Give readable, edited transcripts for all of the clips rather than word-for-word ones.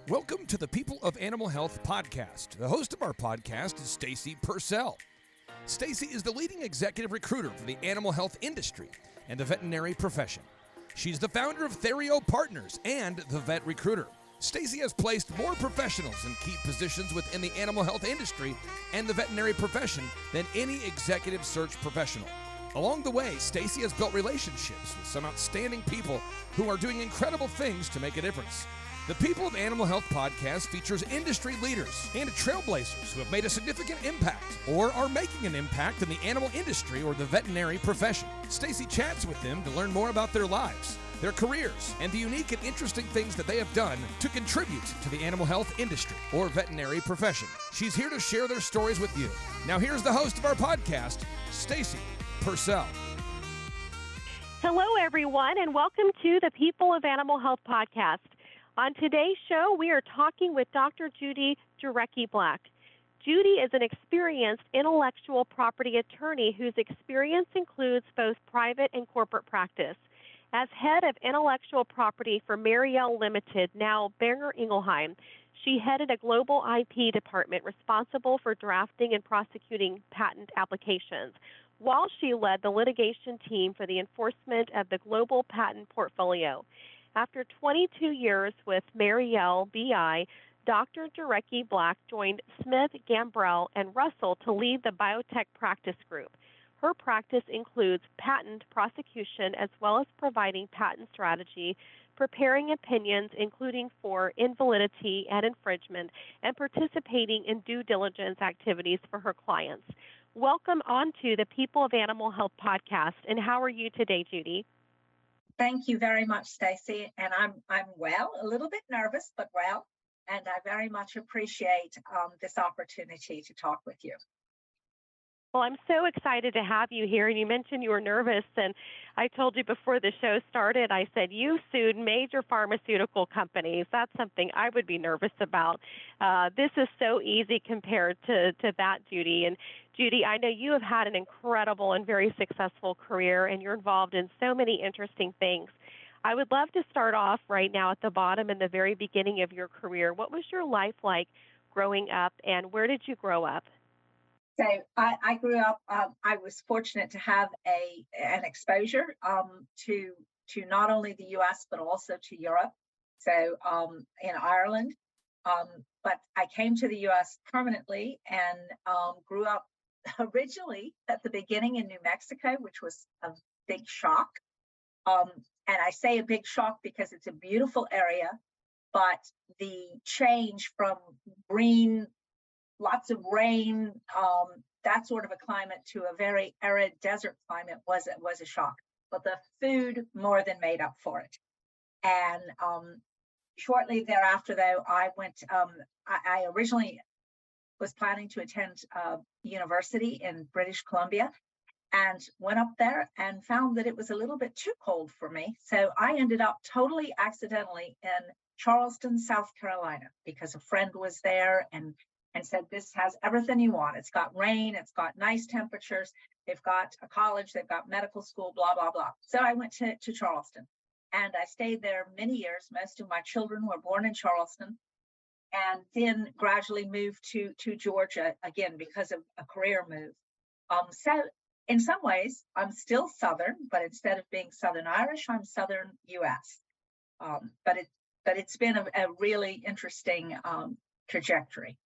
Welcome to the People of Animal Health podcast. The host of our podcast is Stacy Purcell. Stacy is the leading executive recruiter for the animal health industry and the veterinary profession. She's the founder of Therio Partners and the Vet Recruiter. Stacy has placed more professionals in key positions within the animal health industry and the veterinary profession than any executive search professional. Along the way, Stacy has built relationships with some outstanding people who are doing incredible things to make a difference. The People of Animal Health podcast features industry leaders and trailblazers who have made a significant impact or are making an impact in the animal industry or the veterinary profession. Stacy chats with them to learn more about their lives, their careers, and the unique and interesting things that they have done to contribute to the animal health industry or veterinary profession. She's here to share their stories with you. Now here's the host of our podcast, Stacy Purcell. Hello, everyone, and welcome to the People of Animal Health podcast. On today's show, we are talking with Dr. Judy Jarecki-Black. Judy is an experienced intellectual property attorney whose experience includes both private and corporate practice. As head of intellectual property for Mariel Limited, now Boehringer Ingelheim, she headed a global IP department responsible for drafting and prosecuting patent applications, while she led the litigation team for the enforcement of the global patent portfolio. After 22 years with Mariel BI, Dr. Jarecki-Black joined Smith, Gambrell, and Russell to lead the biotech practice group. Her practice includes patent prosecution as well as providing patent strategy, preparing opinions including for invalidity and infringement, and participating in due diligence activities for her clients. Welcome on to the People of Animal Health podcast, and how are you today, Judy? Thank you very much, Stacy, and I'm well, a little bit nervous, but well, and I very much appreciate this opportunity to talk with you. Well, I'm so excited to have you here, and you mentioned you were nervous, and I told you before the show started, I said you sued major pharmaceutical companies. That's something I would be nervous about. This is so easy compared to that, Judy. And Judy, I know you have had an incredible and very successful career, and you're involved in so many interesting things. I would love to start off right now at the bottom in the very beginning of your career. What was your life like growing up, and where did you grow up? So I grew up, I was fortunate to have an exposure to not only the US, but also to Europe. So in Ireland, but I came to the US permanently and grew up originally at the beginning in New Mexico, which was a big shock. And I say a big shock because it's a beautiful area, but the change from green, lots of rain, that sort of a climate to a very arid desert climate was a shock. But the food more than made up for it. And shortly thereafter, though, I went. I originally was planning to attend university in British Columbia, and went up there and found that it was a little bit too cold for me. So I ended up totally accidentally in Charleston, South Carolina, because a friend was there and said, this has everything you want. It's got rain, it's got nice temperatures, they've got a college, they've got medical school, blah, blah, blah. So I went to Charleston, and I stayed there many years. Most of my children were born in Charleston, and then gradually moved to Georgia, again, because of a career move. So in some ways, I'm still Southern, but instead of being Southern Irish, I'm Southern US. But it's been a really interesting trajectory.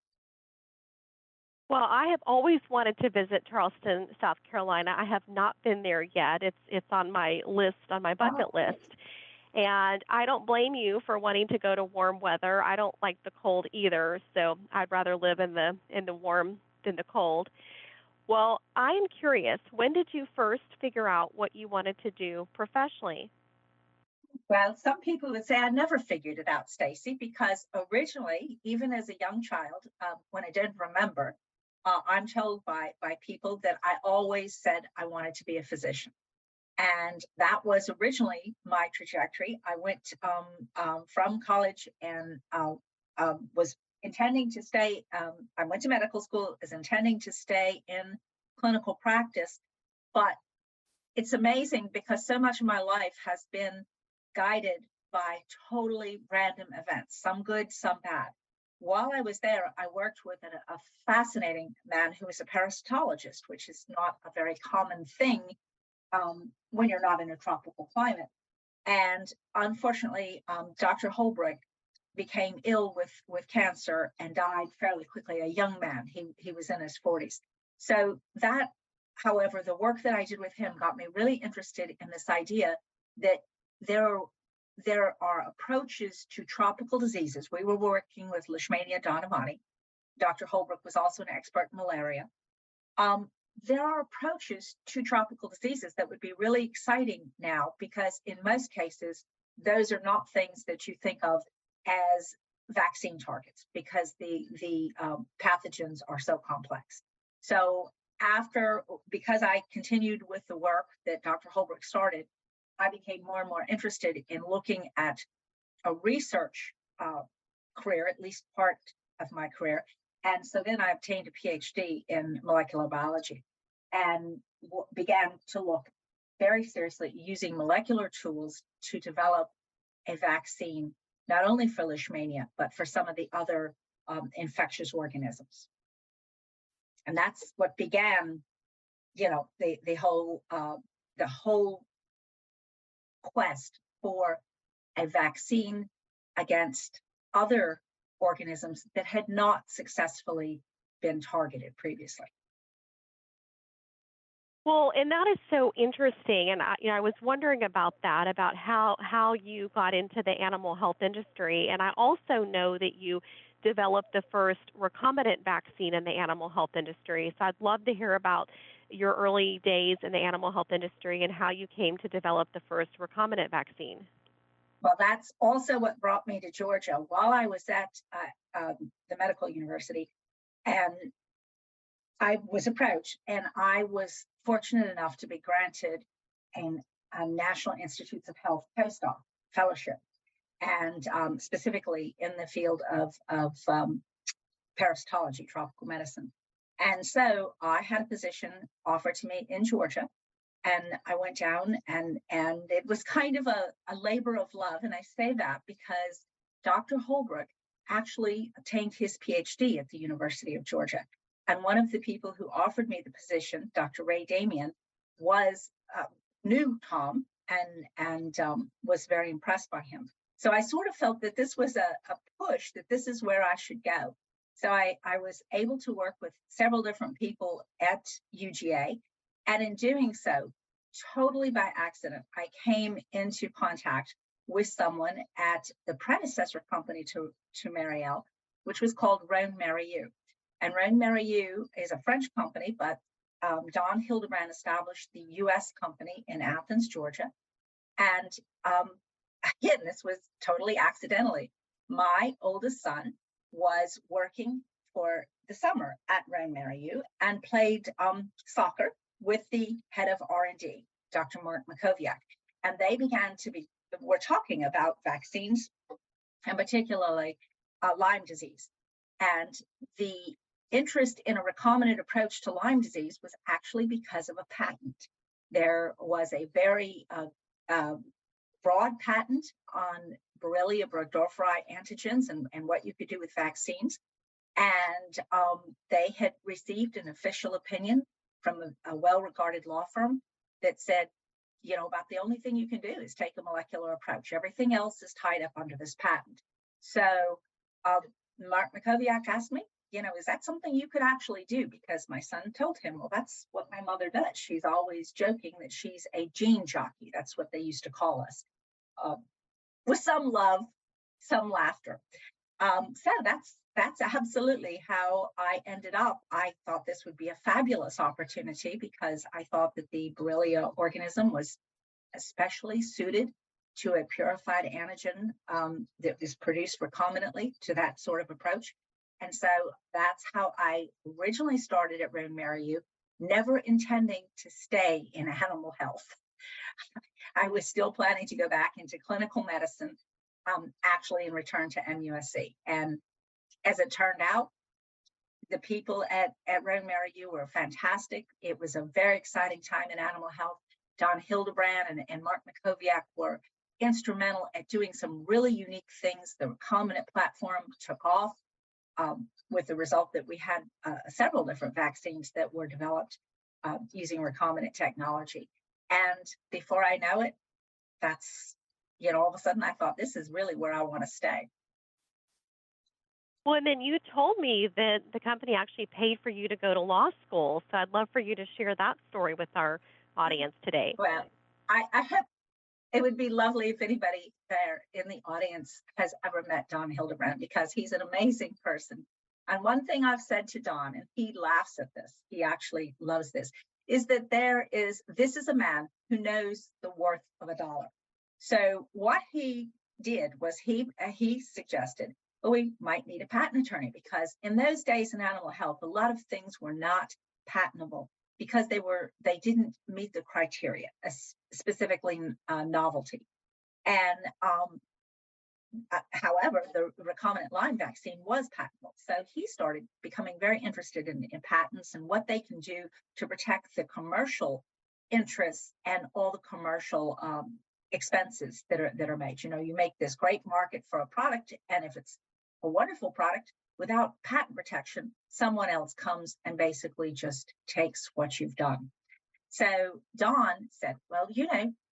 Well, I have always wanted to visit Charleston, South Carolina. I have not been there yet. It's on my list, on my bucket list. And I don't blame you for wanting to go to warm weather. I don't like the cold either, so I'd rather live in the warm than the cold. Well, I am curious, when did you first figure out what you wanted to do professionally? Well, some people would say I never figured it out, Stacy, because originally, even as a young child, when I didn't remember, I'm told by people that I always said I wanted to be a physician. And that was originally my trajectory. I went from college and was intending to stay. I went to medical school, was intending to stay in clinical practice. But it's amazing because so much of my life has been guided by totally random events, some good, some bad. While I was there, I worked with a fascinating man who was a parasitologist, which is not a very common thing when you're not in a tropical climate. And unfortunately, Dr. Holbrook became ill with cancer and died fairly quickly, a young man. He was in his 40s. So that, however, the work that I did with him got me really interested in this idea that there are approaches to tropical diseases. We were working with Leishmania donovani. Dr. Holbrook was also an expert in malaria. There are approaches to tropical diseases that would be really exciting now, because in most cases, those are not things that you think of as vaccine targets, because the pathogens are so complex. So because I continued with the work that Dr. Holbrook started, I became more and more interested in looking at a research career, at least part of my career. And so then I obtained a Ph.D. in molecular biology and began to look very seriously at using molecular tools to develop a vaccine, not only for Leishmania, but for some of the other infectious organisms. And that's what began, the whole quest for a vaccine against other organisms that had not successfully been targeted previously. Well, and that is so interesting, and I was wondering about that, about how you got into the animal health industry, and I also know that you developed the first recombinant vaccine in the animal health industry. So I'd love to hear about your early days in the animal health industry and how you came to develop the first recombinant vaccine. Well, that's also what brought me to Georgia while I was at the medical university, and I was approached, and I was fortunate enough to be granted a National Institutes of Health postdoc fellowship, and specifically in the field of parasitology, tropical medicine. And so I had a position offered to me in Georgia, and I went down, and it was kind of a labor of love. And I say that because Dr. Holbrook actually obtained his PhD at the University of Georgia. And one of the people who offered me the position, Dr. Ray Damien, knew Tom and was very impressed by him. So I sort of felt that this was a push, that this is where I should go. So I was able to work with several different people at UGA. And in doing so, totally by accident, I came into contact with someone at the predecessor company to Mariel, which was called Rhone Marieux. And Rhone Marieux is a French company, but Don Hildebrand established the U.S. company in Athens, Georgia. And again, this was totally accidentally. My oldest son was working for the summer at Rhone Marieux and played soccer with the head of R&D, Dr. Mark Makoviak. And they were talking about vaccines, and particularly Lyme disease. And the interest in a recombinant approach to Lyme disease was actually because of a patent. There was a very broad patent on Borrelia burgdorferi antigens and what you could do with vaccines. And they had received an official opinion from a well-regarded law firm that said, about the only thing you can do is take a molecular approach. Everything else is tied up under this patent. So Mark Makoviak asked me, is that something you could actually do? Because my son told him, well, that's what my mother does. She's always joking that she's a gene jockey. That's what they used to call us. With some love, some laughter. So that's absolutely how I ended up. I thought this would be a fabulous opportunity because I thought that the Borrelia organism was especially suited to a purified antigen that is produced recombinantly to that sort of approach. And so that's how I originally started at Rhone Marieux, never intending to stay in animal health. I was still planning to go back into clinical medicine, actually in return to MUSC. And as it turned out, the people at Rhone Marieux were fantastic. It was a very exciting time in animal health. Don Hildebrand and Mark Makoviak were instrumental at doing some really unique things. The recombinant platform took off, with the result that we had several different vaccines that were developed using recombinant technology. And before I know it, that's, all of a sudden I thought, this is really where I want to stay. Well, and then you told me that the company actually paid for you to go to law school. So I'd love for you to share that story with our audience today. Well, I hope it would be lovely if anybody there in the audience has ever met Don Hildebrand, because he's an amazing person. And one thing I've said to Don, and he laughs at this, he actually loves this, is that this is a man who knows the worth of a dollar. So what he did was he suggested, well, we might need a patent attorney, because in those days in animal health, a lot of things were not patentable because they didn't meet the criteria, specifically novelty. And however, the recombinant Lyme vaccine was patentable. So he started becoming very interested in patents and what they can do to protect the commercial interests and all the commercial expenses that are made. You make this great market for a product, and if it's a wonderful product without patent protection, someone else comes and basically just takes what you've done. So Don said, well,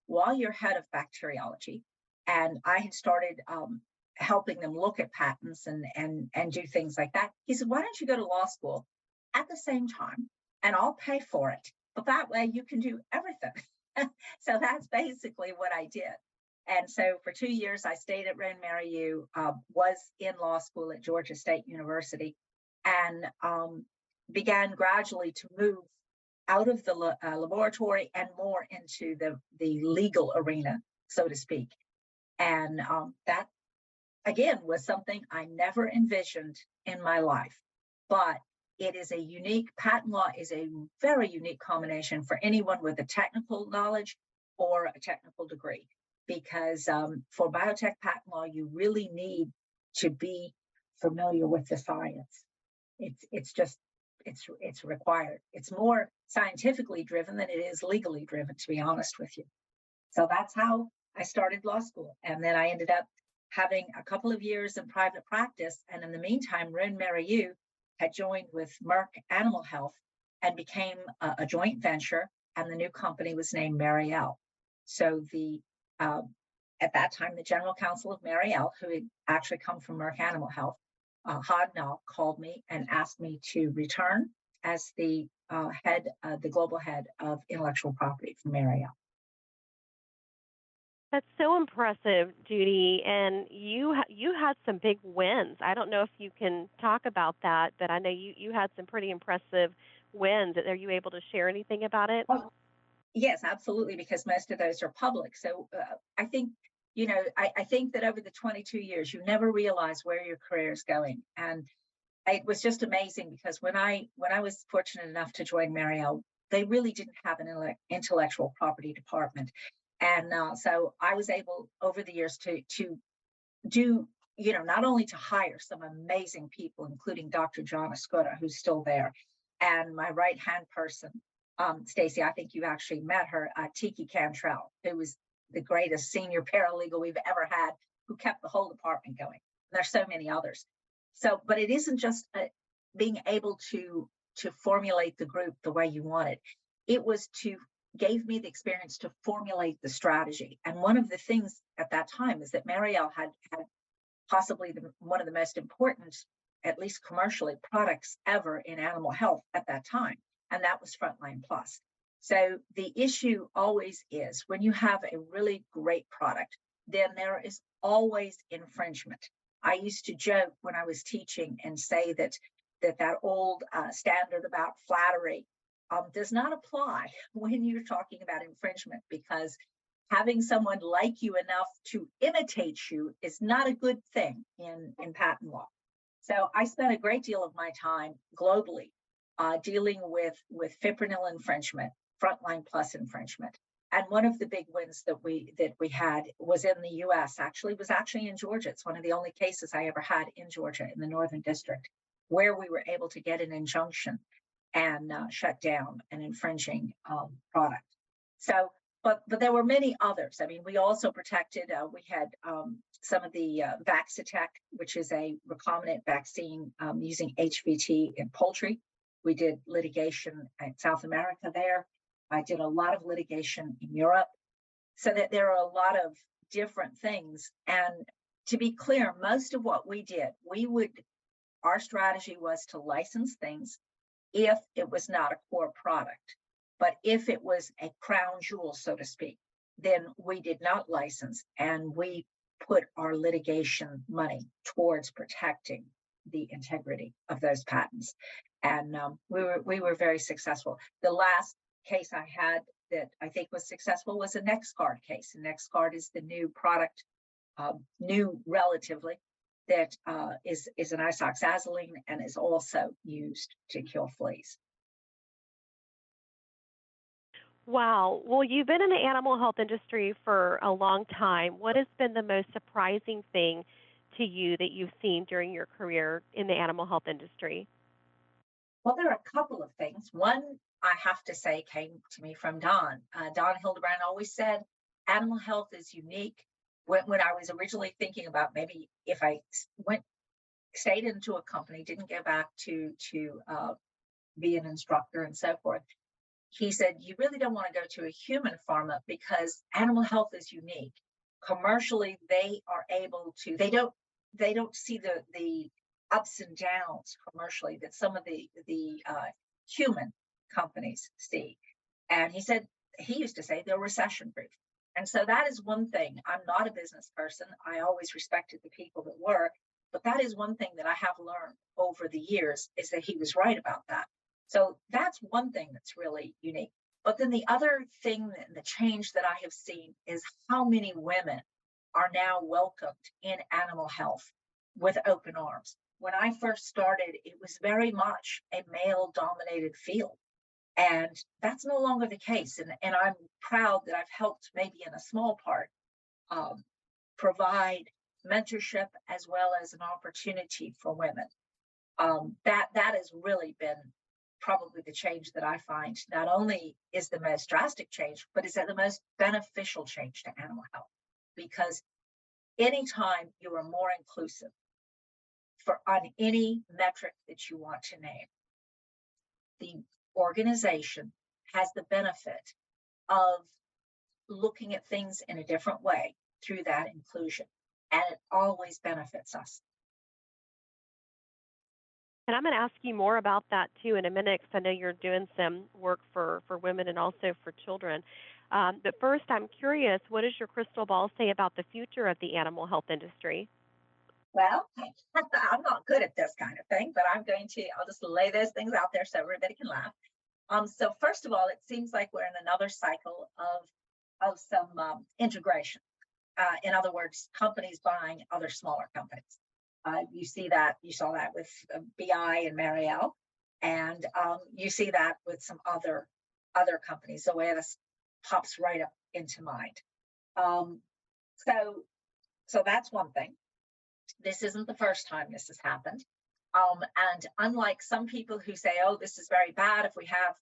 while you're head of bacteriology, and I had started helping them look at patents and do things like that, he said, why don't you go to law school at the same time, and I'll pay for it, but that way you can do everything. So that's basically what I did. And so for 2 years, I stayed at Roane Mary U, was in law school at Georgia State University, and began gradually to move out of the laboratory and more into the legal arena, so to speak. And that, again, was something I never envisioned in my life. But it is patent law is a very unique combination for anyone with a technical knowledge or a technical degree, because for biotech patent law, you really need to be familiar with the science. It's required. It's more scientifically driven than it is legally driven, to be honest with you. So that's how I started law school. And then I ended up having a couple of years in private practice. And in the meantime, Roane Mary U had joined with Merck Animal Health and became a joint venture. And the new company was named Mariel. So at that time, the general counsel of Mariel, who had actually come from Merck Animal Health, Hodnall, called me and asked me to return as the global head of intellectual property for Mariel. That's so impressive, Judy. And you had some big wins. I don't know if you can talk about that, but I know you had some pretty impressive wins. Are you able to share anything about it? Well, yes, absolutely, because most of those are public. So I think, I think that over the 22 years, you never realize where your career is going. And it was just amazing, because when I was fortunate enough to join Mariel, they really didn't have an intellectual property department. And so I was able over the years to do, not only to hire some amazing people, including Dr. John Escuda, who's still there, and my right-hand person, Stacy, I think you've actually met her, Tiki Cantrell, who was the greatest senior paralegal we've ever had, who kept the whole department going. There's so many others. So, but it isn't just being able to formulate the group the way you want it. It gave me the experience to formulate the strategy. And one of the things at that time is that Mariel had possibly one of the most important, at least commercially, products ever in animal health at that time. And that was Frontline Plus. So the issue always is, when you have a really great product, then there is always infringement. I used to joke when I was teaching and say that old standard about flattery does not apply when you're talking about infringement, because having someone like you enough to imitate you is not a good thing in patent law. So I spent a great deal of my time globally dealing with fipronil infringement, Frontline Plus infringement. And one of the big wins that we had was in the US, was actually in Georgia. It's one of the only cases I ever had in Georgia, in the Northern District, where we were able to get an injunction and shut down an infringing product. So but there were many others. I mean, we also protected, we had some of the Vaxitech, which is a recombinant vaccine using HVT in poultry. We did litigation in South America there. I did a lot of litigation in Europe. So that there are a lot of different things. And to be clear, most of what we did, our strategy was to license things if it was not a core product. But if it was a crown jewel, so to speak, then we did not license, and we put our litigation money towards protecting the integrity of those patents. And we were very successful. The last case I had that I think was successful was a NexGard case. And NexGard is the new product, new relatively, that is an isoxazoline and is also used to kill fleas. Wow. Well, you've been in the animal health industry for a long time. What has been the most surprising thing to you that you've seen during your career in the animal health industry? Well, there are a couple of things. One, I have to say, came to me from Don. Don Hildebrand always said, animal health is unique. When I was originally thinking about maybe if I stayed into a company, didn't go back to be an instructor and so forth, he said, you really don't want to go to a human pharma because animal health is unique. Commercially, they are able to, they don't see the ups and downs commercially that some of the human companies see. And he said, he used to say they're recession proof. And so that is one thing. I'm not a business person. I always respected the people that were, but that is one thing that I have learned over the years is that he was right about that. So that's one thing that's really unique. But then the other thing, the change that I have seen is how many women are now welcomed in animal health with open arms. When I first started, it was very much a male-dominated field. And that's no longer the case. And I'm proud that I've helped, maybe in a small part, provide mentorship as well as an opportunity for women. That has really been probably the change that I find not only is the most drastic change, but is the most beneficial change to animal health. Because anytime you are more inclusive on any metric that you want to name, the organization has the benefit of looking at things in a different way through that inclusion. And it always benefits us. And I'm going to ask you more about that too in a minute, because I know you're doing some work for women and also for children. But first, I'm curious, what does your crystal ball say about the future of the animal health industry? Well, I'm not good at this kind of thing, but I'll just lay those things out there so everybody can laugh. So first of all, it seems like we're in another cycle of some integration. In other words, companies buying other smaller companies. You saw that with BI and Marielle, and you see that with some other companies. So this pops right up into mind. So that's one thing. This isn't the first time this has happened. And unlike some people who say, oh, this is very bad, if we have,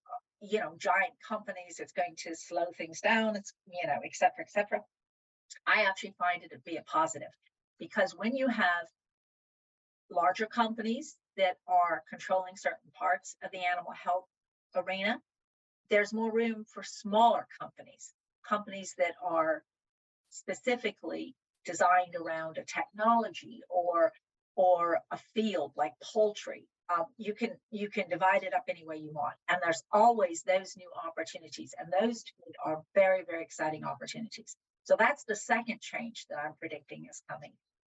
giant companies, it's going to slow things down, it's, et cetera, et cetera. I actually find it to be a positive, because when you have larger companies that are controlling certain parts of the animal health arena, there's more room for smaller companies that are specifically designed around a technology or a field like poultry. You can divide it up any way you want, and there's always those new opportunities, and those are very, very exciting opportunities. So that's the second change that I'm predicting is coming,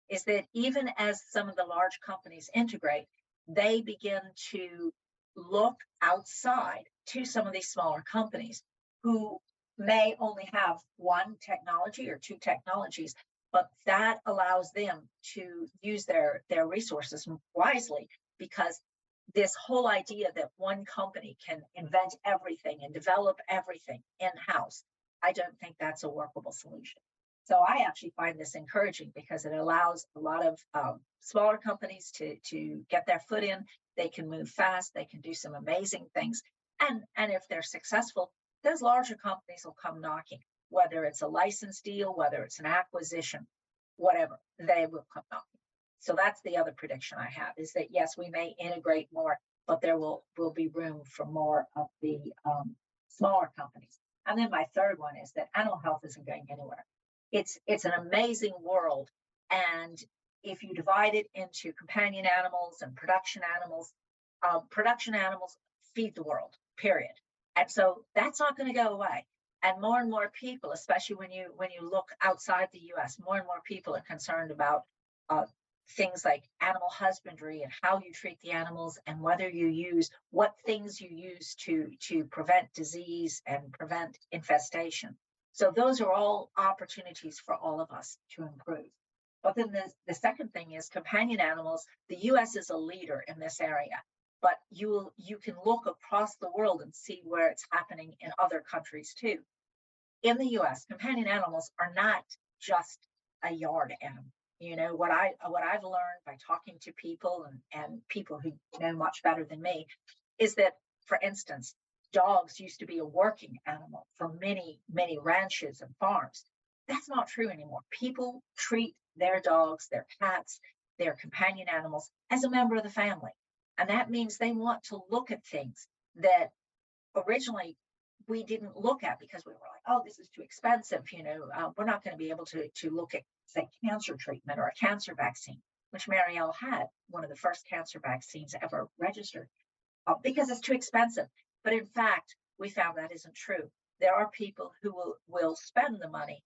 is that even as some of the large companies integrate, they begin to look outside to some of these smaller companies who may only have one technology or two technologies, but that allows them to use their resources wisely, because this whole idea that one company can invent everything and develop everything in-house, I don't think that's a workable solution. So I actually find this encouraging, because it allows a lot of smaller companies to get their foot in. They can move fast. They can do some amazing things. And if they're successful, those larger companies will come knocking. whether it's a license deal, whether it's an acquisition, whatever, they will come knocking. So that's the other prediction I have, is that yes, we may integrate more, but there will be room for more of the smaller companies. And then my third one is that animal health isn't going anywhere. It's an amazing world, and if you divide it into companion animals and production animals feed the world, period. And so that's not going to go away. And more people, especially when you look outside the U.S., more and more people are concerned about things like animal husbandry and how you treat the animals, and what things you use to prevent disease and prevent infestation. So those are all opportunities for all of us to improve. But then the second thing is companion animals. The U.S. is a leader in this area, but you can look across the world and see where it's happening in other countries too. In the U.S., companion animals are not just a yard animal. You know, what I've learned by talking to people and people who know much better than me is that, for instance, dogs used to be a working animal for many ranches and farms. That's not true anymore. People treat their dogs, their cats, their companion animals as a member of the family. And that means they want to look at things that originally we didn't look at because we were like, oh, this is too expensive. We're not going to be able to look at, say, cancer treatment or a cancer vaccine, which Marielle had, one of the first cancer vaccines ever registered, because it's too expensive. But in fact, we found that isn't true. There are people who will spend the money.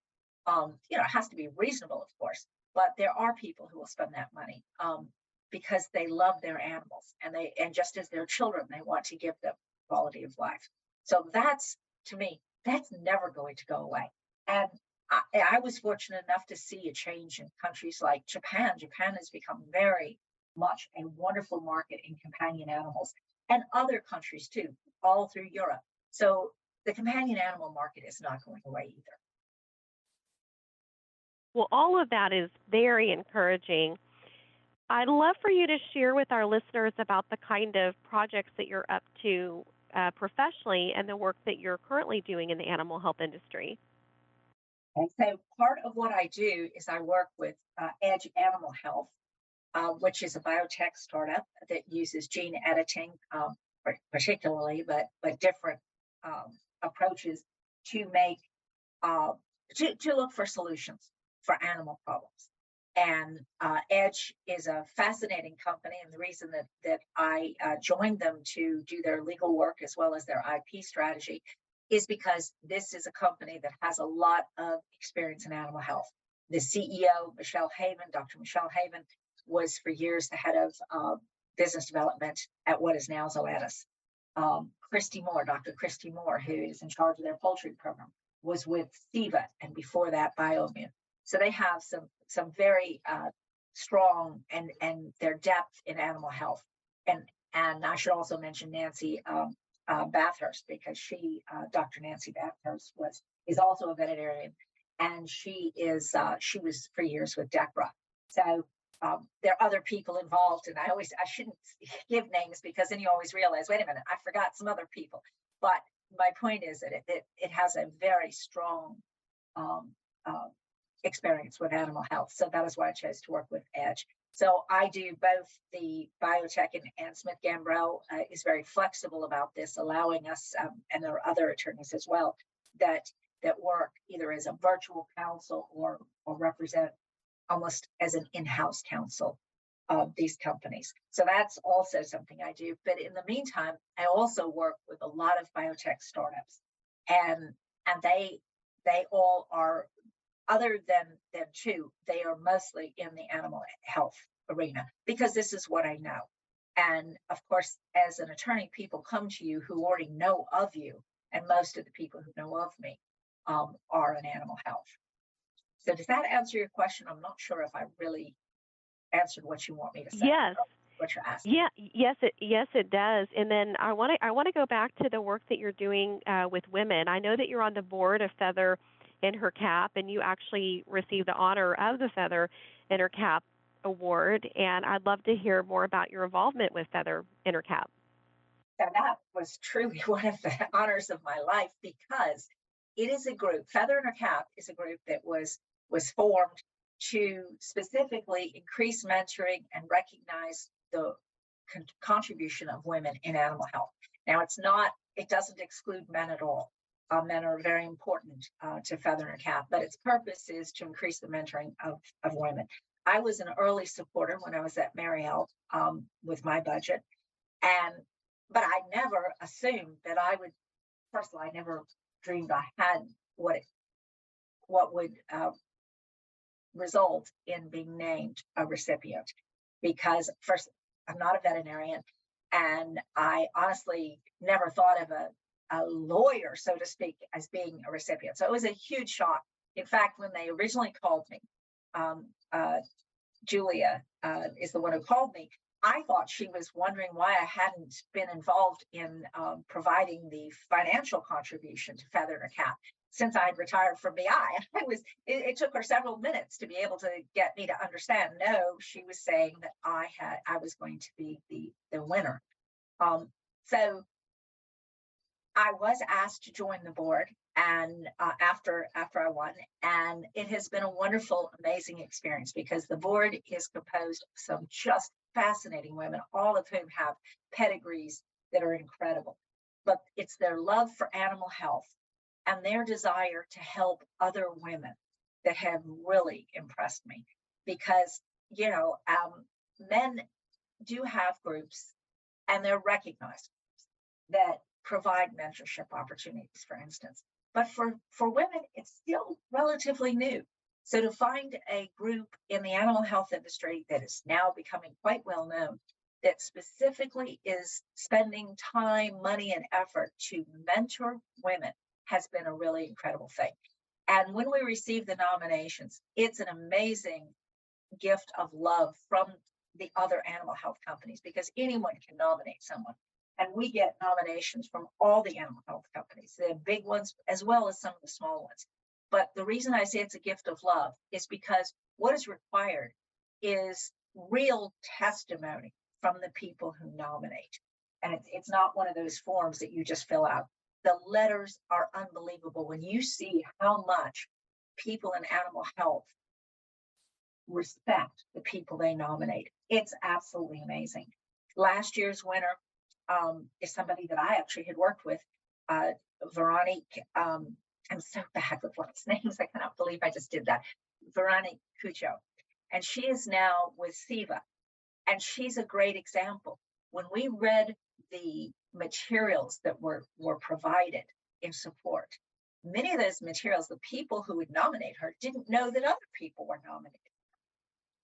It has to be reasonable, of course, but there are people who will spend that money because they love their animals, and just as their children, they want to give them quality of life. So that's, to me, that's never going to go away. And I was fortunate enough to see a change in countries like Japan. Japan has become very much a wonderful market in companion animals, and other countries too, all through Europe. So the companion animal market is not going away either. Well, all of that is very encouraging. I'd love for you to share with our listeners about the kind of projects that you're up to professionally and the work that you're currently doing in the animal health industry. And so part of what I do is I work with Edge Animal Health, which is a biotech startup that uses gene editing, particularly, but different approaches to make to look for solutions for animal problems. And Edge is a fascinating company, and the reason that I joined them to do their legal work as well as their IP strategy is because this is a company that has a lot of experience in animal health. The CEO, Dr. Michelle Haven, was for years the head of business development at what is now Zoetis. Dr. Christy Moore, who is in charge of their poultry program, was with Seva, and before that, BioImmune. So they have some very strong and their depth in animal health. And I should also mention Nancy Bathurst, because Dr. Nancy Bathurst is also a veterinarian, and she was for years with DECRA. So there are other people involved, and I shouldn't give names because then you always realize, wait a minute, I forgot some other people. But my point is that it has a very strong experience with animal health. So that is why I chose to work with Edge. So I do both the biotech, and Smith Gambrell is very flexible about this, allowing us, and there are other attorneys as well, that work either as a virtual counsel or represent almost as an in-house counsel of these companies. So that's also something I do. But in the meantime, I also work with a lot of biotech startups, and they all are, other than two, they are mostly in the animal health arena, because this is what I know. And of course, as an attorney, people come to you who already know of you, and most of the people who know of me are in animal health. So does that answer your question? I'm not sure if I really answered what you want me to say. Yes. What you're asking. Yeah. Yes, it does. And then I want to go back to the work that you're doing with women. I know that you're on the board of Feather in Her Cap, and you actually received the honor of the Feather in Her Cap award. And I'd love to hear more about your involvement with Feather in Her Cap. So that was truly one of the honors of my life, because it is a group. Feather in Her Cap is a group that was formed to specifically increase mentoring and recognize the contribution of women in animal health. Now, it doesn't exclude men at all. Men are very important to Feather in Her Cap, but its purpose is to increase the mentoring of women. I was an early supporter when I was at Mariel with my budget, but I never assumed that I would. First of all, I never dreamed I had what would result in being named a recipient, because first, I'm not a veterinarian, and I honestly never thought of a lawyer, so to speak, as being a recipient. So it was a huge shock. In fact, when they originally called me, Julia is the one who called me. I thought she was wondering why I hadn't been involved in providing the financial contribution to Feather in Her Cap since I had retired from BI. It took her several minutes to be able to get me to understand. No, she was saying that I was going to be the winner. So I was asked to join the board, and after I won, and it has been a wonderful, amazing experience, because the board is composed of some just fascinating women, all of whom have pedigrees that are incredible. But it's their love for animal health and their desire to help other women that have really impressed me, because men do have groups, and they're recognized, that provide mentorship opportunities, for instance. But for women, it's still relatively new. So to find a group in the animal health industry that is now becoming quite well known, that specifically is spending time, money, and effort to mentor women, has been a really incredible thing. And when we receive the nominations, it's an amazing gift of love from the other animal health companies, because anyone can nominate someone. And we get nominations from all the animal health companies, the big ones as well as some of the small ones. But the reason I say it's a gift of love is because what is required is real testimony from the people who nominate. And it's not one of those forms that you just fill out. The letters are unbelievable when you see how much people in animal health respect the people they nominate. It's absolutely amazing. Last year's winner is somebody that I actually had worked with, Veronique. I'm so bad with last names. I cannot believe I just did that. Veronique Cuccio. And she is now with SIVA. And she's a great example. When we read the materials that were provided in support, many of those materials, the people who would nominate her didn't know that other people were nominated.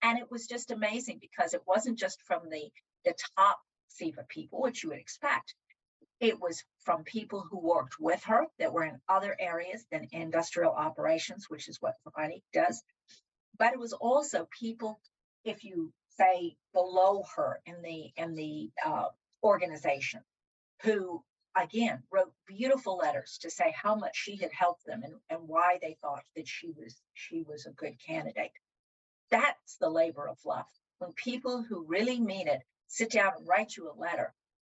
And it was just amazing, because it wasn't just from the top SIVA people, which you would expect. It was from people who worked with her that were in other areas than industrial operations, which is what Veronique does. But it was also people, if you say below her in the organization, who again wrote beautiful letters to say how much she had helped them, and why they thought that she was a good candidate. That's the labor of love. When people who really mean it sit down and write you a letter,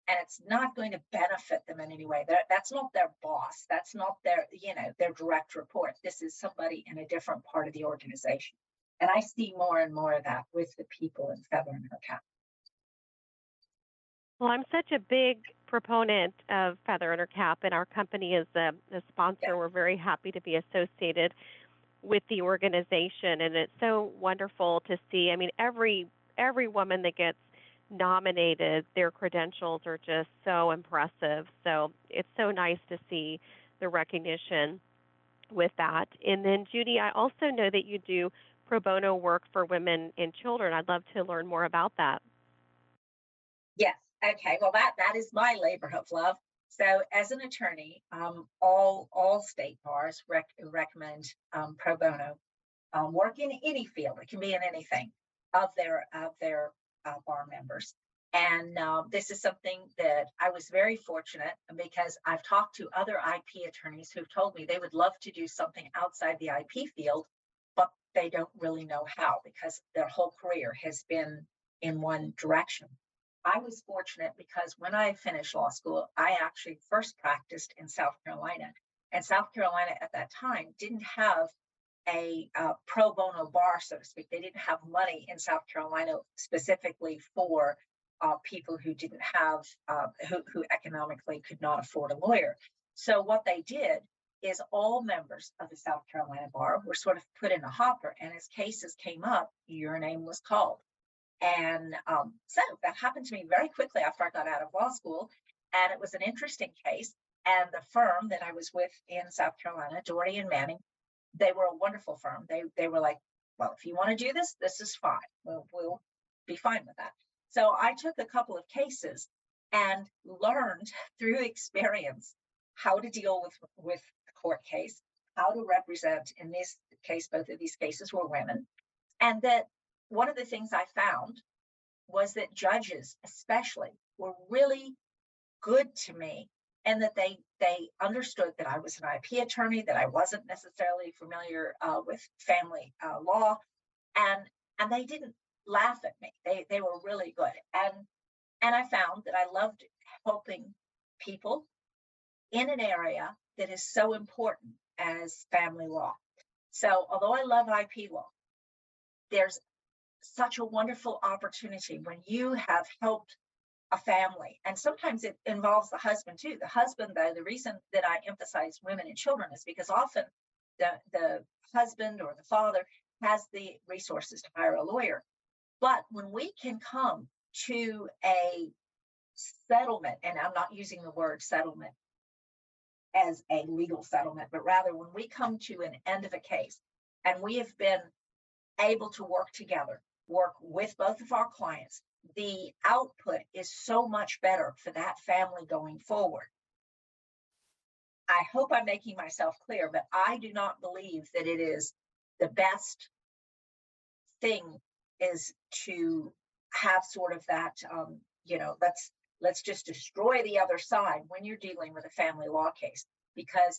and it's not going to benefit them in any way. That's not their boss. That's not their direct report. This is somebody in a different part of the organization. And I see more and more of that with the people in Feather in Her Cap. Well, I'm such a big proponent of Feather in Her Cap, and our company is a sponsor. Yeah. We're very happy to be associated with the organization, and it's so wonderful to see. I mean, every woman that gets nominated, their credentials are just so impressive. So it's so nice to see the recognition with that. And then, Judy, I also know that you do pro bono work for women and children. I'd love to learn more about that. Yes. Okay. Well, that is my labor of love. So as an attorney, all state bars recommend pro bono work in any field. It can be in anything of their bar members. And this is something that I was very fortunate, because I've talked to other IP attorneys who've told me they would love to do something outside the IP field, but they don't really know how, because their whole career has been in one direction. I was fortunate because when I finished law school, I actually first practiced in South Carolina. And South Carolina at that time didn't have a pro bono bar, so to speak. They didn't have money in South Carolina specifically for people who didn't have, who economically could not afford a lawyer. So what they did is all members of the South Carolina bar were sort of put in a hopper, and as cases came up, your name was called. And so that happened to me very quickly after I got out of law school, and it was an interesting case. And the firm that I was with in South Carolina, Doherty and Manning, they were a wonderful firm. They were like, well, if you want to do this, this is fine. We'll be fine with that. So I took a couple of cases and learned through experience how to deal with the court case, how to represent. In this case, both of these cases were women. And that one of the things I found was that judges especially were really good to me, and that they understood that I was an IP attorney, that I wasn't necessarily familiar with family law, and they didn't laugh at me. They were really good, and I found that I loved helping people in an area that is so important as family law. So although I love IP law, there's such a wonderful opportunity when you have helped a family, and sometimes it involves the husband too. The husband, though, the reason that I emphasize women and children is because often the husband or the father has the resources to hire a lawyer. But when we can come to a settlement, and I'm not using the word settlement as a legal settlement, but rather when we come to an end of a case and we have been able to work together, work with both of our clients, the output is so much better for that family going forward. I hope I'm making myself clear, but I do not believe that it is the best thing is to have sort of that, let's just destroy the other side when you're dealing with a family law case, because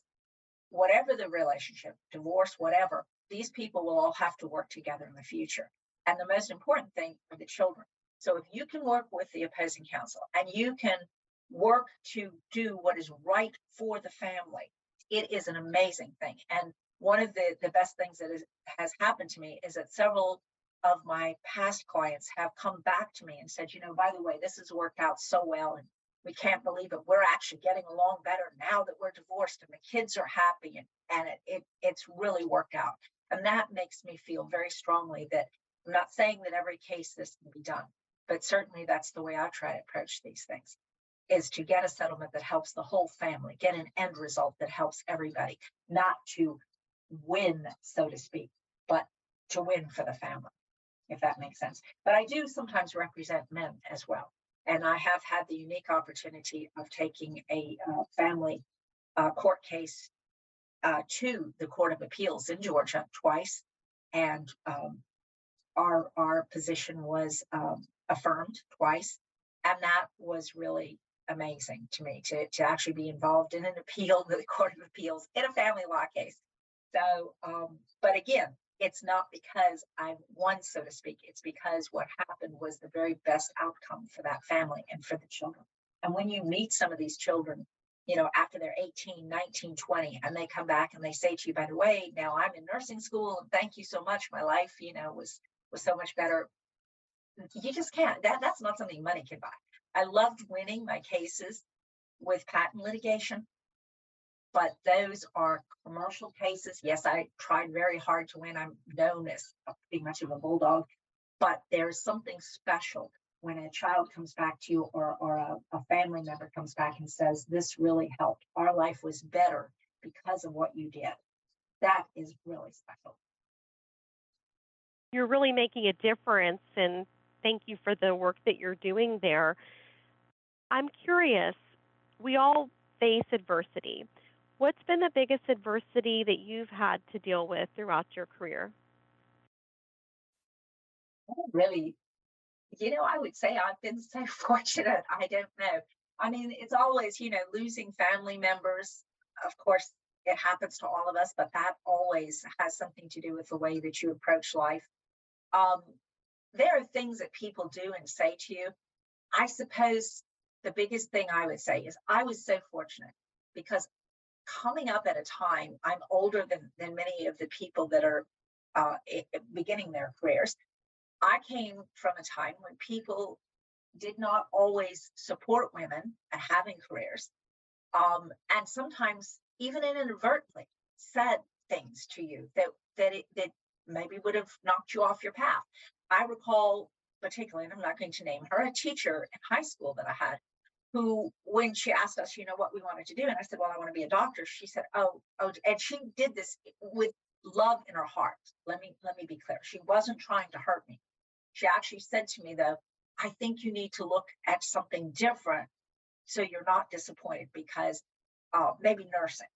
whatever the relationship, divorce, whatever, these people will all have to work together in the future. And the most important thing are the children. So if you can work with the opposing counsel and you can work to do what is right for the family, it is an amazing thing. And one of the best things that has happened to me is that several of my past clients have come back to me and said, by the way, this has worked out so well, and we can't believe it. We're actually getting along better now that we're divorced, and the kids are happy, and it's really worked out. And that makes me feel very strongly that I'm not saying that every case this can be done, but certainly that's the way I try to approach these things, is to get a settlement that helps the whole family, get an end result that helps everybody, not to win, so to speak, but to win for the family, if that makes sense. But I do sometimes represent men as well. And I have had the unique opportunity of taking a family court case to the Court of Appeals in Georgia twice. And our position was affirmed twice. And that was really amazing to me to actually be involved in an appeal to the Court of Appeals in a family law case. So, but again, it's not because I won, so to speak. It's because what happened was the very best outcome for that family and for the children. And when you meet some of these children, after they're 18, 19, 20, and they come back and they say to you, by the way, now I'm in nursing school, and thank you so much. My life, was so much better. You just can't. That's not something money can buy. I loved winning my cases with patent litigation, but those are commercial cases. Yes, I tried very hard to win. I'm known as pretty much of a bulldog, but there's something special when a child comes back to you, or a family member comes back and says, this really helped. Our life was better because of what you did. That is really special. You're really making a difference, and thank you for the work that you're doing there. I'm curious, we all face adversity. What's been the biggest adversity that you've had to deal with throughout your career? Really, I would say I've been so fortunate. I don't know. I mean, it's always, losing family members. Of course, it happens to all of us, but that always has something to do with the way that you approach life. There are things that people do and say to you. I suppose the biggest thing I would say is I was so fortunate because coming up at a time, I'm older than many of the people that are beginning their careers. I came from a time when people did not always support women having careers, and sometimes even inadvertently said things to you that maybe would have knocked you off your path. I recall particularly, and I'm not going to name her, a teacher in high school that I had, who, when she asked us, what we wanted to do, and I said, well, I want to be a doctor. She said, oh, and she did this with love in her heart. Let me be clear. She wasn't trying to hurt me. She actually said to me, though, I think you need to look at something different so you're not disappointed, because maybe nursing.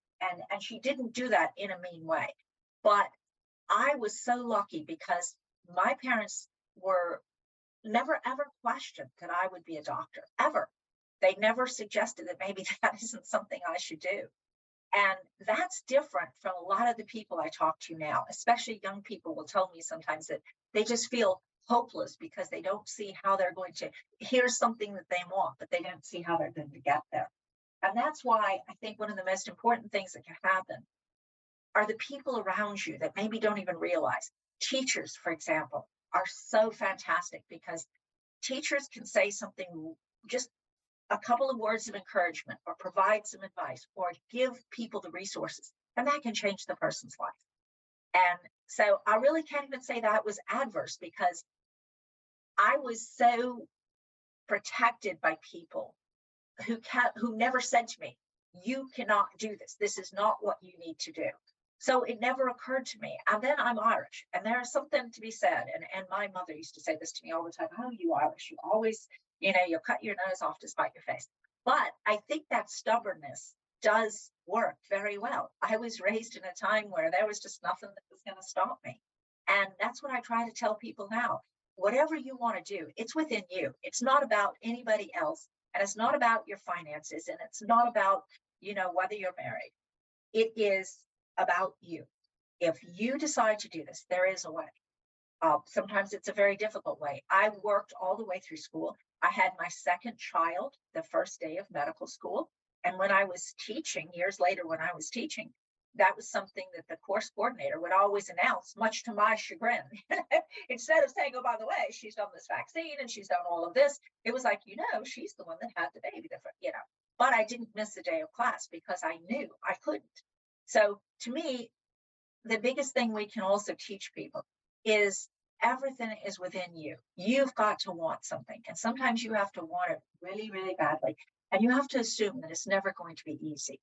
And she didn't do that in a mean way. But I was so lucky because my parents were never ever questioned that I would be a doctor, ever. They never suggested that maybe that isn't something I should do. And that's different from a lot of the people I talk to now, especially young people will tell me sometimes that they just feel hopeless because they don't see how they're going to, here's something that they want, but they don't see how they're going to get there. And that's why I think one of the most important things that can happen are the people around you that maybe don't even realize. Teachers, for example, are so fantastic because teachers can say something, just a couple of words of encouragement, or provide some advice, or give people the resources, and that can change the person's life. And so I really can't even say that was adverse, because I was so protected by people who never said to me, you cannot do this. This is not what you need to do. So it never occurred to me. And then I'm Irish, and there's something to be said. And my mother used to say this to me all the time. Oh, you Irish, you always, you'll cut your nose off to spite your face. But I think that stubbornness does work very well. I was raised in a time where there was just nothing that was going to stop me. And that's what I try to tell people now. Whatever you want to do, it's within you. It's not about anybody else. And it's not about your finances. And it's not about, whether you're married. It is about you. If you decide to do this, there is a way. Sometimes it's a very difficult way. I worked all the way through school. I had my second child the first day of medical school. And when I was teaching, years later, when I was teaching, that was something that the course coordinator would always announce, much to my chagrin. Instead of saying, oh, by the way, she's done this vaccine and she's done all of this, it was like, she's the one that had the baby, but I didn't miss a day of class because I knew I couldn't. So to me, the biggest thing we can also teach people is everything is within you. You've got to want something. And sometimes you have to want it really, really badly. And you have to assume that it's never going to be easy.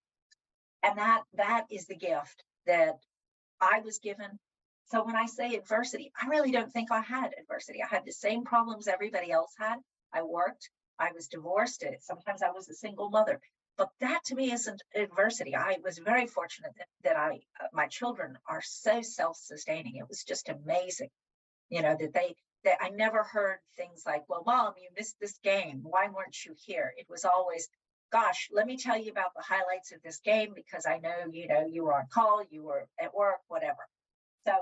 And that is the gift that I was given. So when I say adversity, I really don't think I had adversity. I had the same problems everybody else had. I worked, I was divorced. Sometimes I was a single mother. But that to me isn't adversity. I was very fortunate that my children are so self-sustaining. It was just amazing, that I never heard things like, well, Mom, you missed this game. Why weren't you here? It was always, gosh, let me tell you about the highlights of this game because I know, you were on call, you were at work, whatever. So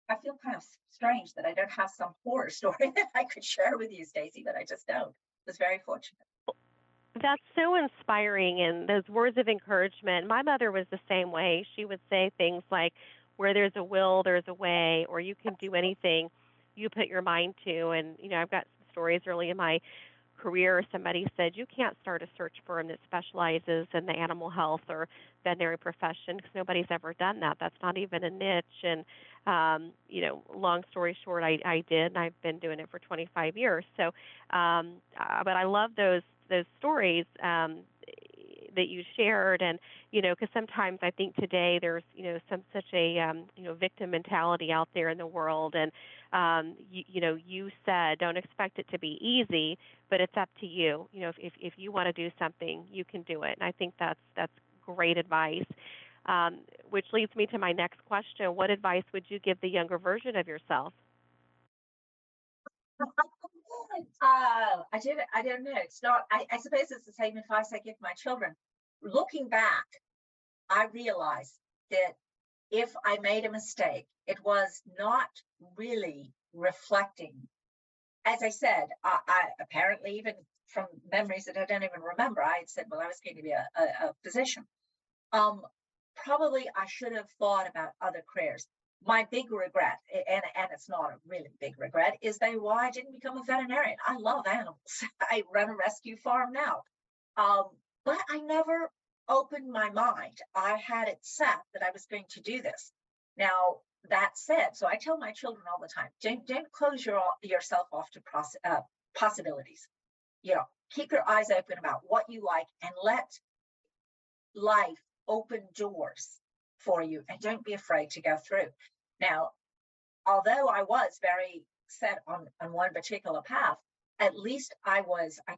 I feel kind of strange that I don't have some horror story that I could share with you, Stacey, but I just don't. I was very fortunate. That's so inspiring, and those words of encouragement. My mother was the same way. She would say things like, where there's a will, there's a way, or you can do anything you put your mind to. And, I've got some stories early in my career. Somebody said, you can't start a search firm that specializes in the animal health or veterinary profession because nobody's ever done that. That's not even a niche. And, long story short, I did, and I've been doing it for 25 years. So, but I love those stories that you shared, and because sometimes I think today there's such a victim mentality out there in the world, and you said don't expect it to be easy, but it's up to you. If you want to do something, you can do it, and I think that's great advice. Which leads me to my next question: what advice would you give the younger version of yourself? I don't know. It's not, I suppose it's the same advice I give my children. Looking back, I realized that if I made a mistake, it was not really reflecting. As I said, apparently, even from memories that I don't even remember, I had said, well, I was going to be a physician. Probably I should have thought about other careers. My big regret, and it's not a really big regret, is why I didn't become a veterinarian. I love animals. I run a rescue farm now. But I never opened my mind. I had it set that I was going to do this. Now, that said, so I tell my children all the time, don't close yourself off to possibilities. Keep your eyes open about what you like and let life open doors for you, and don't be afraid to go through. Now, although I was very set on one particular path, at least I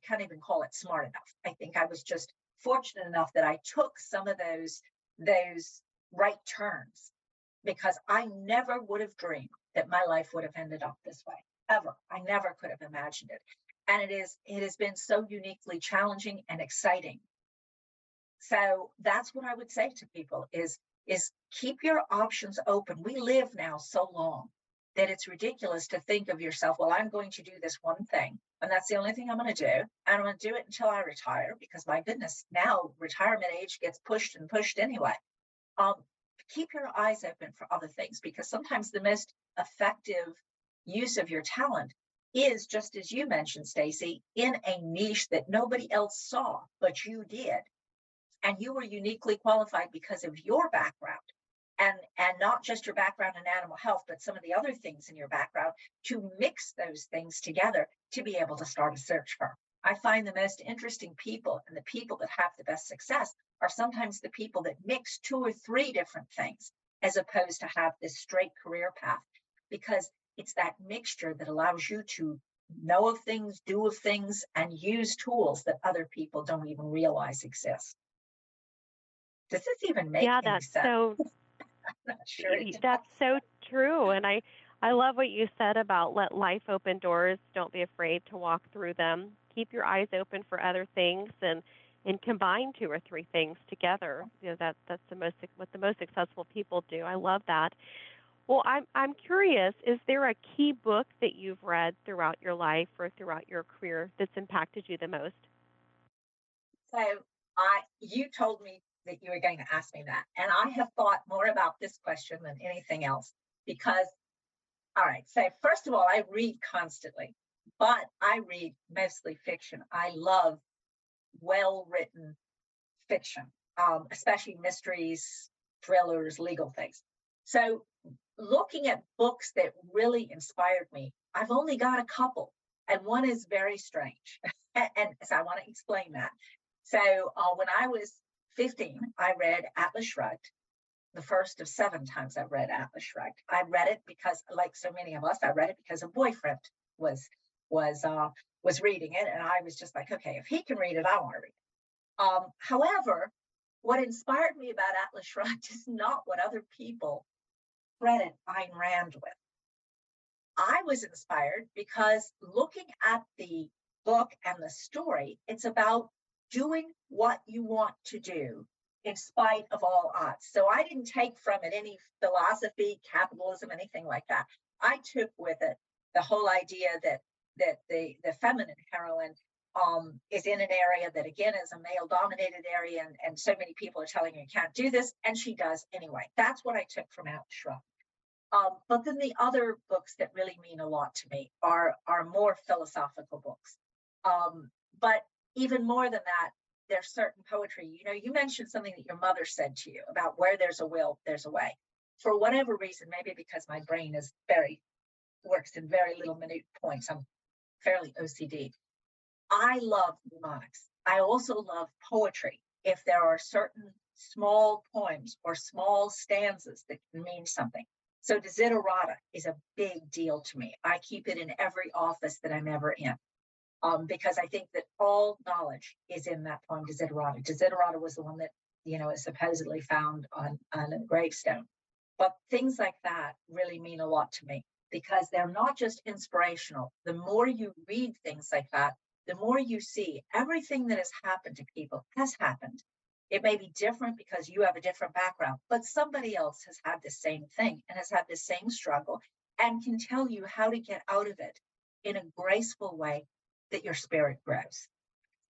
can't even call it smart enough. I think I was just fortunate enough that I took some of those right turns, because I never would have dreamed that my life would have ended up this way, ever. I never could have imagined it. And it has been so uniquely challenging and exciting. So that's what I would say to people is keep your options open. We live now so long that it's ridiculous to think of yourself, well, I'm going to do this one thing, and that's the only thing I'm going to do. And I'm going to do it until I retire, because my goodness, now retirement age gets pushed and pushed anyway. Keep your eyes open for other things, because sometimes the most effective use of your talent is, just as you mentioned, Stacy, in a niche that nobody else saw, but you did. And you were uniquely qualified because of your background, and not just your background in animal health, but some of the other things in your background, to mix those things together to be able to start a search firm. I find the most interesting people and the people that have the best success are sometimes the people that mix 2 or 3 different things, as opposed to have this straight career path, because it's that mixture that allows you to know of things, do of things, and use tools that other people don't even realize exist. Does this even make any sense? So I'm not sure that's so true. And I love what you said about let life open doors. Don't be afraid to walk through them. Keep your eyes open for other things, and combine 2 or 3 things together. That's what the most successful people do. I love that. Well, I'm curious, is there a key book that you've read throughout your life or throughout your career that's impacted you the most? So you told me that you were going to ask me that, and I have thought more about this question than anything else, because, all right, so first of all, I read constantly, but I read mostly fiction. I love well-written fiction, especially mysteries, thrillers, legal things. So looking at books that really inspired me, I've only got a couple, and one is very strange. And so I want to explain that. So when I was 15, I read Atlas Shrugged, the first of 7 times I've read Atlas Shrugged. I read it because, like so many of us, I read it because a boyfriend was reading it, and I was just like, okay, if he can read it, I want to read it. However, what inspired me about Atlas Shrugged is not what other people credit Ayn Rand with. I was inspired because, looking at the book and the story, it's about doing what you want to do in spite of all odds. So I didn't take from it any philosophy, capitalism, anything like that. I took with it the whole idea that the feminine heroine is in an area that, again, is a male-dominated area, and so many people are telling her you can't do this, and she does anyway. That's what I took from Atlas Shrugged. But then the other books that really mean a lot to me are more philosophical books. But even more than that, there's certain poetry. You mentioned something that your mother said to you about where there's a will, there's a way. For whatever reason, maybe because my brain works in very little minute points, I'm fairly OCD. I love mnemonics. I also love poetry. If there are certain small poems or small stanzas that can mean something. So desiderata is a big deal to me. I keep it in every office that I'm ever in. Because I think that all knowledge is in that poem, Desiderata. Desiderata was the one that, is supposedly found on a gravestone. But things like that really mean a lot to me, because they're not just inspirational. The more you read things like that, the more you see everything that has happened to people has happened. It may be different because you have a different background, but somebody else has had the same thing and has had the same struggle and can tell you how to get out of it in a graceful way that your spirit grows.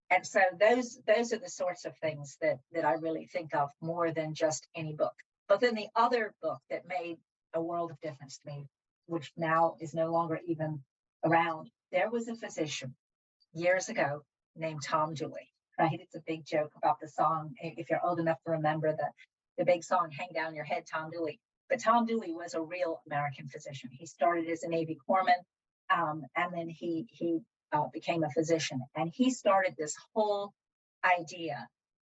And so those are the sorts of things that I really think of more than just any book. But then the other book that made a world of difference to me, which now is no longer even around, there was a physician years ago named Tom Dooley, right? It's a big joke about the song, if you're old enough to remember the big song, Hang Down Your Head, Tom Dooley. But Tom Dooley was a real American physician. He started as a Navy corpsman, and then he became a physician. And he started this whole idea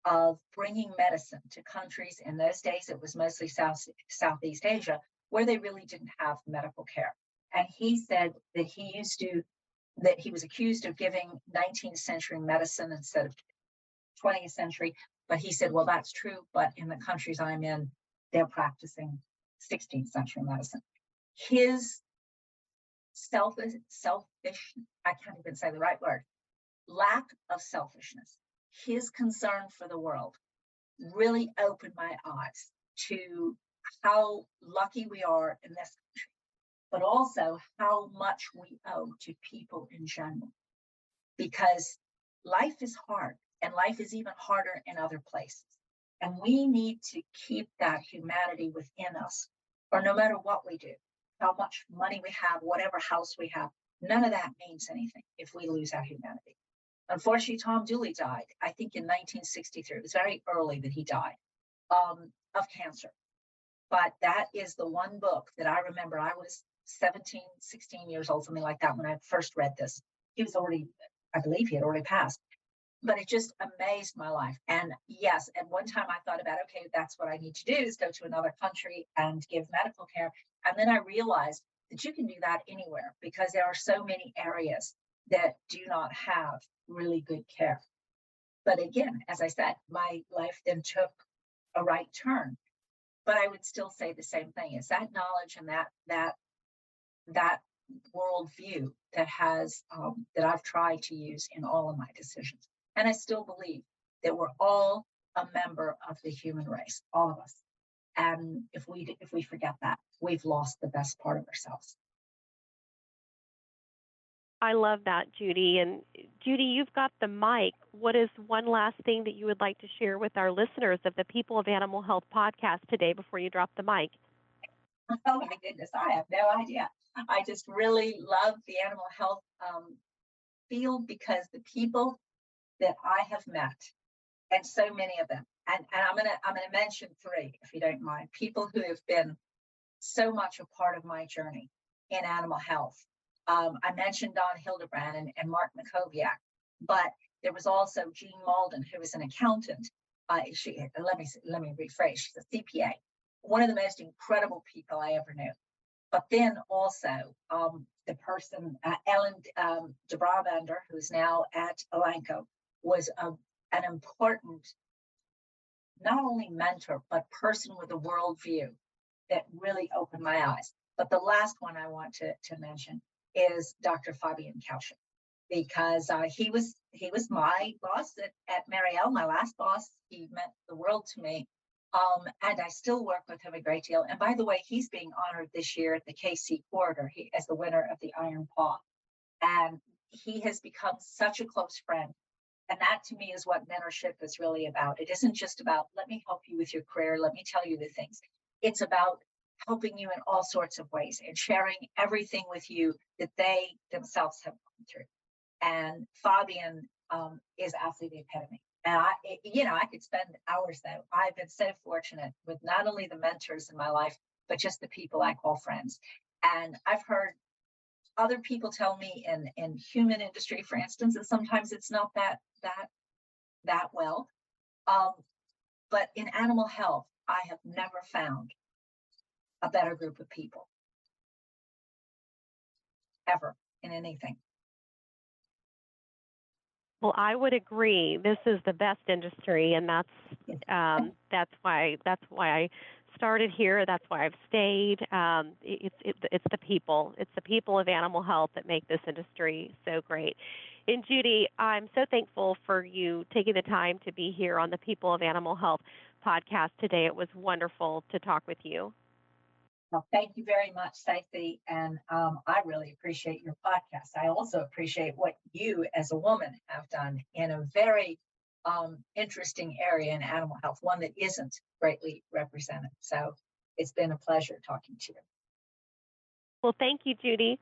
of bringing medicine to countries. In those days, it was mostly Southeast Asia, where they really didn't have medical care. And he said that he was accused of giving 19th century medicine instead of 20th century. But he said, well, that's true. But in the countries I'm in, they're practicing 16th century medicine. His selfish, I can't even say the right word, lack of selfishness, his concern for the world really opened my eyes to how lucky we are in this country, but also how much we owe to people in general. Because life is hard, and life is even harder in other places. And we need to keep that humanity within us, or no matter what we do, how much money we have, whatever house we have, none of that means anything if we lose our humanity. Unfortunately, Tom Dooley died, I think in 1963. It was very early that he died of cancer. But that is the one book that I remember. I was 17, 16 years old, something like that, when I first read this. He was already, I believe he had already passed. But it just amazed my life. And yes, at one time I thought about, okay, that's what I need to do, is go to another country and give medical care. And then I realized that you can do that anywhere, because there are so many areas that do not have really good care. But again, as I said, my life then took a right turn. But I would still say the same thing: is that knowledge and that worldview that I've tried to use in all of my decisions. And I still believe that we're all a member of the human race, all of us. And if we forget that, we've lost the best part of ourselves. I love that, Judy. And Judy, you've got the mic. What is one last thing that you would like to share with our listeners of the People of Animal Health podcast today before you drop the mic? Oh my goodness, I have no idea. I just really love the animal health field, because the people that I have met, and so many of them, and I'm gonna mention three, if you don't mind, people who have been so much a part of my journey in animal health. I mentioned Don Hildebrand and Mark Makoviak, but there was also Jean Malden, who was an accountant. Let me rephrase. She's a CPA, one of the most incredible people I ever knew. But then also the person, Ellen de Brabander, who's now at Elanco, was an important, not only mentor, but person with a worldview that really opened my eyes. But the last one I want to mention is Dr. Fabian Kauscher, because he was my boss at Marielle, my last boss. He meant the world to me. And I still work with him a great deal. And by the way, he's being honored this year at the KC Corridor as the winner of the Iron Paw. And he has become such a close friend. And that to me is what mentorship is really about. It isn't just about, let me help you with your career, let me tell you the things. It's about helping you in all sorts of ways and sharing everything with you that they themselves have gone through. And Fabian is absolutely the epitome. And I could spend hours though. I've been so fortunate with not only the mentors in my life, but just the people I call friends. And I've heard other people tell me in human industry, for instance, that sometimes it's not that well. But in animal health, I have never found a better group of people ever in anything. Well, I would agree. This is the best industry, and that's why I started here. That's why I've stayed. It's the people. It's the people of animal health that make this industry so great. And Judy, I'm so thankful for you taking the time to be here on the People of Animal Health podcast today. It was wonderful to talk with you. Well, thank you very much, Stacey. And I really appreciate your podcast. I also appreciate what you as a woman have done in a very interesting area in animal health, one that isn't greatly represented. So it's been a pleasure talking to you. Well, thank you, Judy.